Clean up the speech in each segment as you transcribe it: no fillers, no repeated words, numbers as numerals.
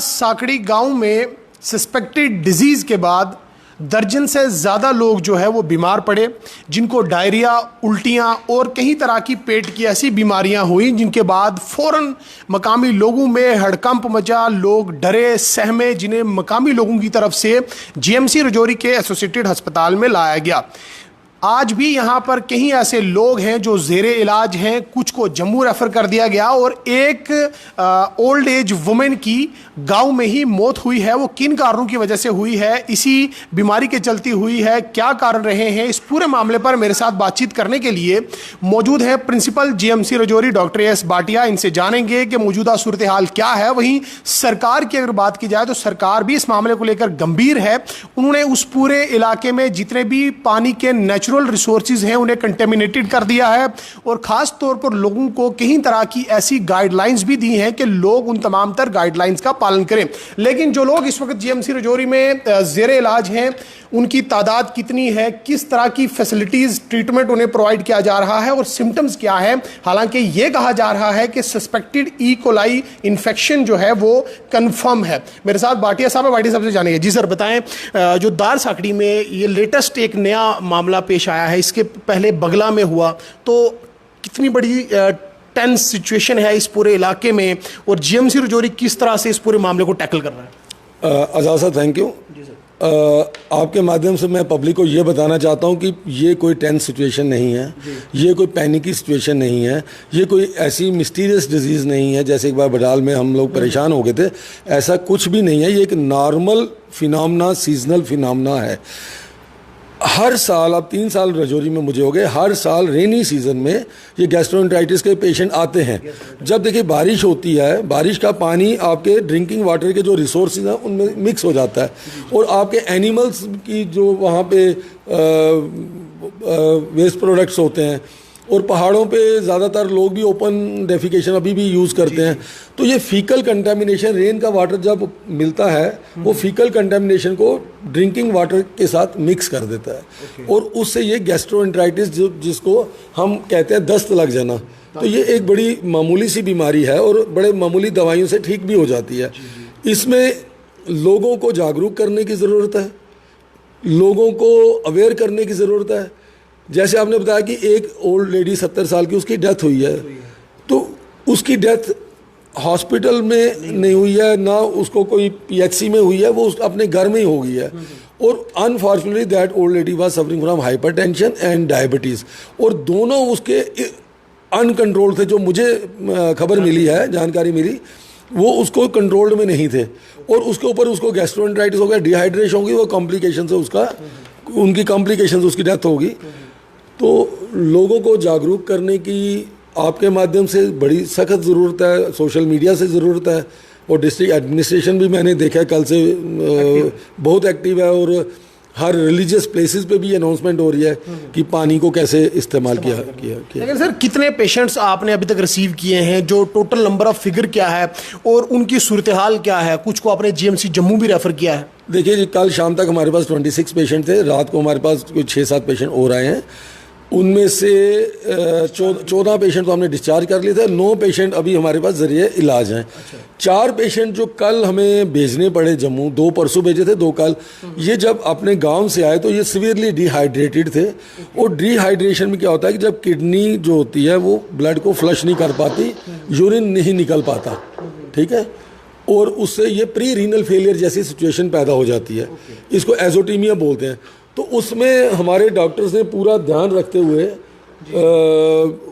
साकड़ी गांव में suspected disease के बाद दर्जन से ज़्यादा लोग जो है वो बीमार पड़े, जिनको डायरिया, उल्टियाँ और कई तरह की पेट की ऐसी बीमारियां हुई जिनके बाद फ़ौरन मकामी लोगों में हड़कंप मचा। लोग डरे, सहमे, जिन्हें मकामी लोगों की तरफ से जीएमसी रजौरी के एसोसिएटेड अस्पताल में लाया गया। आज भी यहाँ पर कई ऐसे लोग हैं जो ज़ेरे इलाज हैं, कुछ को जम्मू रेफ़र कर दिया गया और एक ओल्ड एज वुमेन की गांव में ही मौत हुई है। वो किन कारणों की वजह से हुई है, इसी बीमारी के चलती हुई है, क्या कारण रहे हैं, इस पूरे मामले पर मेरे साथ बातचीत करने के लिए मौजूद है principal GMC Rajouri doctor S Bhatia. इनसे जानेंगे कि मौजूदा सूरत हाल क्या है। वहीं सरकार की अगर बात की जाए तो सरकार भी इस मामले को लेकर गंभीर है। उन्होंने उस पूरे इलाके में जितने भी पानी के नेचुरल रिसोर्सेज हैं उन्हें कंटेमिनेटेड कर दिया है और खास तौर पर लोगों को कई तरह की ऐसी गाइडलाइंस भी दी हैं कि लोग उन तमाम तर गाइडलाइंस का पालन करें। लेकिन जो लोग इस वक्त जीएमसी रजौरी में ज़ेरे इलाज हैं उनकी तादाद कितनी है, किस तरह की फैसिलिटीज, ट्रीटमेंट उन्हें प्रोवाइड किया जा रहा है और सिम्टम्स क्या है। हालांकि ये कहा जा रहा है कि सस्पेक्टेड ई कोलाई इन्फेक्शन जो है वो कंफर्म है। मेरे साथ भाटिया साहब है, भाटिया साहब से जानेंगे। जी सर बताएं, जो दार साकड़ी में ये लेटेस्ट एक नया मामला पेश आया है, इसके पहले बगला में हुआ, तो कितनी बड़ी टेंस सिचुएशन है इस पूरे इलाके में और जीएमसी रजौरी किस तरह से इस पूरे मामले को टैकल कर रहा है? आजाद साहब थैंक यू। Ji sir. आपके माध्यम से मैं पब्लिक को ये बताना चाहता हूँ कि ये कोई टेंस सिचुएशन नहीं है, ये कोई पैनिकी सिचुएशन नहीं है, ये कोई ऐसी मिस्टीरियस डिजीज़ नहीं है जैसे एक बार बडाल में हम लोग परेशान हो गए थे। ऐसा कुछ भी नहीं है, ये एक नॉर्मल फिनोमेना, सीजनल फिनोमेना है। हर साल, अब 3 साल रजौरी में मुझे हो गए, हर साल रेनी सीजन में ये गैस्ट्रोएंटेराइटिस के पेशेंट आते हैं। जब देखिए बारिश होती है, बारिश का पानी आपके ड्रिंकिंग वाटर के जो रिसोर्सेज हैं उनमें मिक्स हो जाता है और आपके एनिमल्स की जो वहाँ पे वेस्ट प्रोडक्ट्स होते हैं और पहाड़ों पे ज़्यादातर लोग भी ओपन डेफिकेशन अभी भी यूज़ करते हैं। तो ये फीकल कंटेमिनेशन, रेन का वाटर जब मिलता है वो फीकल कंटेमिनेशन को ड्रिंकिंग वाटर के साथ मिक्स कर देता है और उससे ये गैस्ट्रोएंटेराइटिस जिसको हम कहते हैं दस्त लग जाना, तो ये एक बड़ी मामूली सी बीमारी है और बड़े मामूली दवाइयों से ठीक भी हो जाती है। इसमें लोगों को जागरूक करने की ज़रूरत है, लोगों को अवेयर करने की ज़रूरत है। जैसे आपने बताया कि एक ओल्ड लेडी 70 साल की, उसकी डेथ हुई है, तो उसकी डेथ हॉस्पिटल में नहीं हुई है, ना उसको कोई पीएचसी में हुई है, वो अपने घर में ही हो गई है। और unfortunately that old lady was suffering from hypertension and diabetes और दोनों उसके अनकंट्रोल थे। जो मुझे खबर मिली है, जानकारी मिली, वो उसको कंट्रोल्ड में नहीं थे और उसके ऊपर उसको गैस्ट्रोएंटेराइटिस हो गया, डिहाइड्रेशन होगी, वो कॉम्प्लिकेशन से उनकी कॉम्प्लिकेशन से उसकी डेथ होगी। तो लोगों को जागरूक करने की आपके माध्यम से बड़ी सख्त ज़रूरत है, सोशल मीडिया से ज़रूरत है और डिस्ट्रिक्ट एडमिनिस्ट्रेशन भी मैंने देखा कल से बहुत एक्टिव है और हर रिलीजियस प्लेसेस पे भी अनाउंसमेंट हो रही है कि पानी को कैसे इस्तेमाल किया। लेकिन सर कितने पेशेंट्स आपने अभी तक रिसीव किए हैं, जो टोटल नंबर ऑफ फिगर क्या है और उनकी सूरत हाल क्या है? कुछ को आपने जीएमसी जम्मू भी रेफ़र किया है। देखिए जी, कल शाम तक हमारे पास 26 पेशेंट थे, रात को हमारे पास कोई 6-7 पेशेंट और आए हैं। उनमें से 14 पेशेंट तो हमने डिस्चार्ज कर लिए थे, 9 पेशेंट अभी हमारे पास जरिए इलाज हैं। 4 पेशेंट जो कल हमें भेजने पड़े जम्मू, 2 परसों भेजे थे, 2 कल, ये जब अपने गांव से आए तो ये सीवियरली डिहाइड्रेटेड थे। और डिहाइड्रेशन में क्या होता है कि जब किडनी जो होती है वो ब्लड को फ्लश नहीं कर पाती, यूरिन नहीं निकल पाता, ठीक है, और उससे ये प्री रीनल फेलियर जैसी सिचुएशन पैदा हो जाती है। इसको एजोटीमिया बोलते हैं। तो उसमें हमारे डॉक्टर्स ने पूरा ध्यान रखते हुए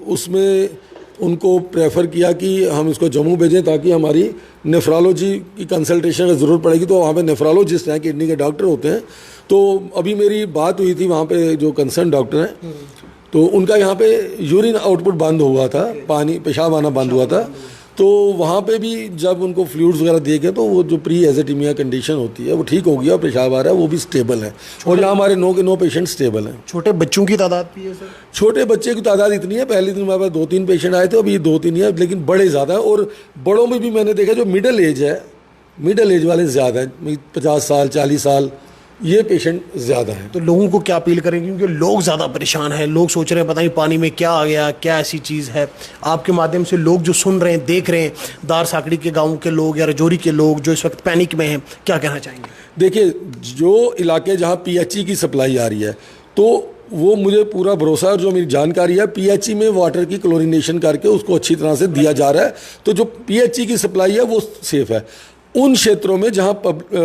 उसमें उनको प्रेफर किया कि हम इसको जम्मू भेजें ताकि हमारी नेफ्रोलॉजी की कंसल्टेशन अगर ज़रूरत पड़ेगी तो वहाँ पे नेफ्रोलॉजिस्ट हैं, किडनी के डॉक्टर होते हैं। तो अभी मेरी बात हुई थी वहाँ पे जो कंसर्न डॉक्टर हैं, तो उनका यहाँ पे यूरिन आउटपुट बंद हुआ था, पानी पेशाब आना बंद हुआ था। तो वहाँ पे भी जब उनको फ्लूइड्स वगैरह दिए गए तो वो जो प्री एजेटीमिया कंडीशन होती है वो ठीक हो गया और पेशाब आ रहा है वो भी स्टेबल है और यहाँ हमारे 9 के 9 पेशेंट स्टेबल हैं। छोटे बच्चों की तादाद भी है सर? छोटे बच्चे की तादाद इतनी है, पहले दिन हमारे पास 2-3 पेशेंट आए थे, अभी 2-3 ही है, लेकिन बड़े ज़्यादा है। और बड़ों में भी मैंने देखा जो मिडिल एज है, मिडिल एज वाले ज़्यादा हैं, 50 साल 40 साल ये पेशेंट ज़्यादा हैं। तो लोगों को क्या अपील करेंगे, क्योंकि लोग ज़्यादा परेशान हैं, लोग सोच रहे हैं पता नहीं पानी में क्या आ गया, क्या ऐसी चीज़ है। आपके माध्यम से लोग जो सुन रहे हैं, देख रहे हैं, दार साकड़ी के गाँव के लोग या रजौरी के लोग जो इस वक्त पैनिक में हैं, क्या कहना चाहेंगे? देखिए, जो इलाके जहाँ PHE की सप्लाई आ रही है, तो वो मुझे पूरा भरोसा है, और जो मेरी जानकारी है PHE में वाटर की क्लोरीनेशन करके उसको अच्छी तरह से दिया जा रहा है। तो जो PHE की सप्लाई है वो सेफ़ है। उन क्षेत्रों में जहाँ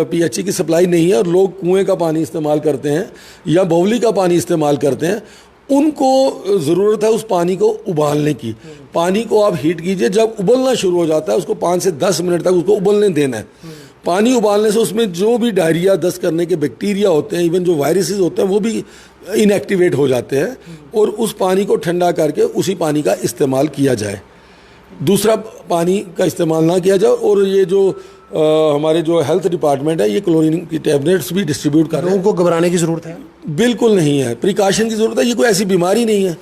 PHE की सप्लाई नहीं है और लोग कुएं का पानी इस्तेमाल करते हैं या बावली का पानी इस्तेमाल करते हैं, उनको ज़रूरत है उस पानी को उबालने की। पानी को आप हीट कीजिए, जब उबलना शुरू हो जाता है उसको 5 से 10 मिनट तक उसको उबलने देना है। पानी उबालने से उसमें जो भी डायरिया, दस्त करने के बैक्टीरिया होते हैं, इवन जो वायरसेस होते हैं, वो भी इनएक्टिवेट हो जाते हैं, और उस पानी को ठंडा करके उसी पानी का इस्तेमाल किया जाए, दूसरा पानी का इस्तेमाल ना किया जाए। और ये जो हमारे जो हेल्थ डिपार्टमेंट है, ये क्लोरीन की टैबलेट्स भी डिस्ट्रीब्यूट कर रहे हैं। लोगों को घबराने की ज़रूरत है? बिल्कुल नहीं है, प्रिकॉशन की ज़रूरत है। ये कोई ऐसी बीमारी नहीं है,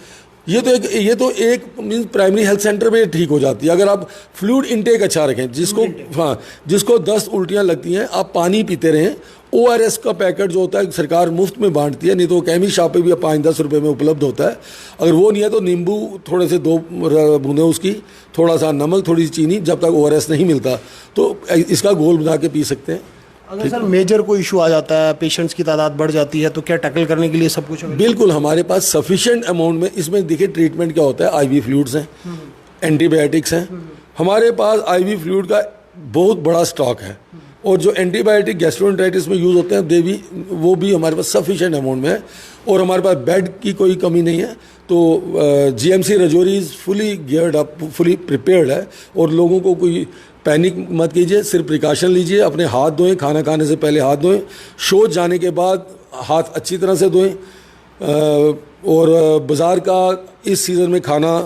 ये तो एक मीन्स प्राइमरी हेल्थ सेंटर में ठीक हो जाती है। अगर आप फ्लूइड इनटेक अच्छा रखें, जिसको दस्त उल्टियाँ लगती हैं, आप पानी पीते रहें। ORS का पैकेट जो होता है सरकार मुफ्त में बांटती है, नहीं तो केमिस्ट शॉप पे भी 5-10 रुपए में उपलब्ध होता है। अगर वो नहीं है तो नींबू थोड़े से 2 बूंदे उसकी, थोड़ा सा नमक, थोड़ी सी चीनी, जब तक ORS नहीं मिलता तो इसका घोल बना के पी सकते हैं। अगर सर मेजर कोई इशू आ जाता है, पेशेंट्स की तादाद बढ़ जाती है, तो क्या टैकल करने के लिए सब कुछ? बिल्कुल, हमारे पास सफिशिएंट अमाउंट में, इसमें देखिए ट्रीटमेंट क्या होता है, IV फ्लूइड्स हैं, एंटीबायोटिक्स हैं। हमारे पास IV फ्लूइड का बहुत बड़ा स्टॉक है, और जो एंटीबायोटिक गैस्ट्रोएंटेराइटिस में यूज़ होते हैं वो भी हमारे पास सफिशिएंट अमाउंट में है, और हमारे पास बेड की कोई कमी नहीं है। तो GMC Rajouri is fully geared up, fully prepared है, और लोगों को कोई पैनिक मत कीजिए, सिर्फ प्रिकॉशन लीजिए, अपने हाथ धोएं, खाना खाने से पहले हाथ धोएं, शौच जाने के बाद हाथ अच्छी तरह से धोएं, और बाज़ार का इस सीज़न में खाना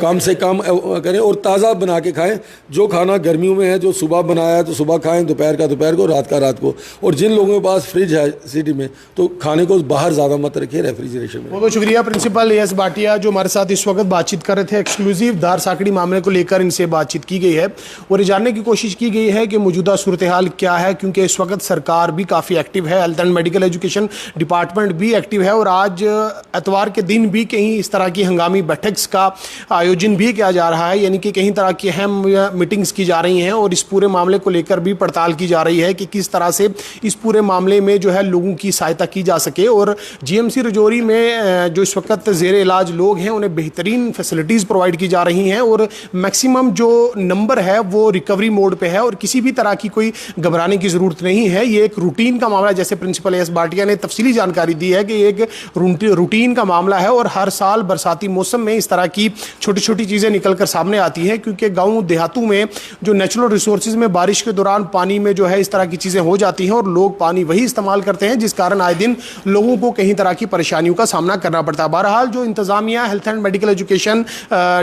कम से कम करें और ताज़ा बना के खाएं। जो खाना गर्मियों में है, जो सुबह बनाया है तो सुबह खाएं, दोपहर का दोपहर को, रात का रात को। और जिन लोगों के पास फ्रिज है सिटी में, तो खाने को बाहर ज़्यादा मत रखिए, रेफ्रिजरेशन में। बहुत शुक्रिया प्रिंसिपल AS भाटिया जो हमारे साथ इस वक्त बातचीत कर रहे थे। एक्सक्लूसिव दार साकड़ी मामले को लेकर इनसे बातचीत की गई है और ये जानने की कोशिश की गई है कि मौजूदा सूरत हाल क्या है, क्योंकि इस वक्त सरकार भी काफ़ी एक्टिव है, health and medical education department भी एक्टिव है, और आज एतवार के दिन भी कहीं इस तरह की हंगामी बैठक का आयोजन भी किया जा रहा है, यानी कि कहीं तरह की अहम मीटिंग्स की जा रही हैं, और इस पूरे मामले को लेकर भी पड़ताल की जा रही है कि किस तरह से इस पूरे मामले में जो है लोगों की सहायता की जा सके। और GMC रजौरी में जो इस वक्त ज़ेरे इलाज लोग हैं, उन्हें बेहतरीन फैसिलिटीज़ प्रोवाइड की जा रही हैं, और मैक्सिमम जो नंबर है वो रिकवरी मोड पे है, और किसी भी तरह की कोई घबराने की ज़रूरत नहीं है। ये एक रूटीन का मामला, जैसे प्रिंसिपल AS भाटिया ने तफसीली जानकारी दी है कि एक रूटीन का मामला है, और हर साल बरसाती मौसम में इस तरह की छोटी छोटी चीज़ें निकल कर सामने आती हैं, क्योंकि गांव देहातों में जो नेचुरल रिसोर्सेज में बारिश के दौरान पानी में जो है इस तरह की चीज़ें हो जाती हैं, और लोग पानी वही इस्तेमाल करते हैं, जिस कारण आए दिन लोगों को कई तरह की परेशानियों का सामना करना पड़ता है। बहरहाल जो इंतजामिया, health and medical education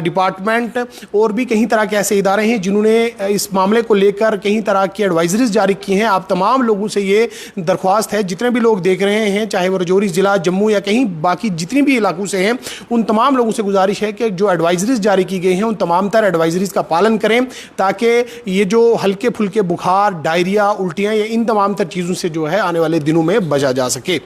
department और भी कई तरह के ऐसे इदारे हैं जिन्होंने इस मामले को लेकर कई तरह की एडवाइजरीज जारी की हैं। आप तमाम लोगों से ये दरख्वास्त है, जितने भी लोग देख रहे हैं, चाहे वो रजौरी ज़िला, जम्मू या कहीं बाकी जितनी भी इलाकों से हैं, उन तमाम लोगों से गुजारिश है कि जो एडवाइजरीज जारी की गई हैं उन तमाम तर एडवाइजरीज का पालन करें, ताकि ये जो हल्के फुल्के बुखार, डायरिया, उल्टियाँ, या इन तमाम तर चीज़ों से जो है आने वाले दिनों में बचा जा सके।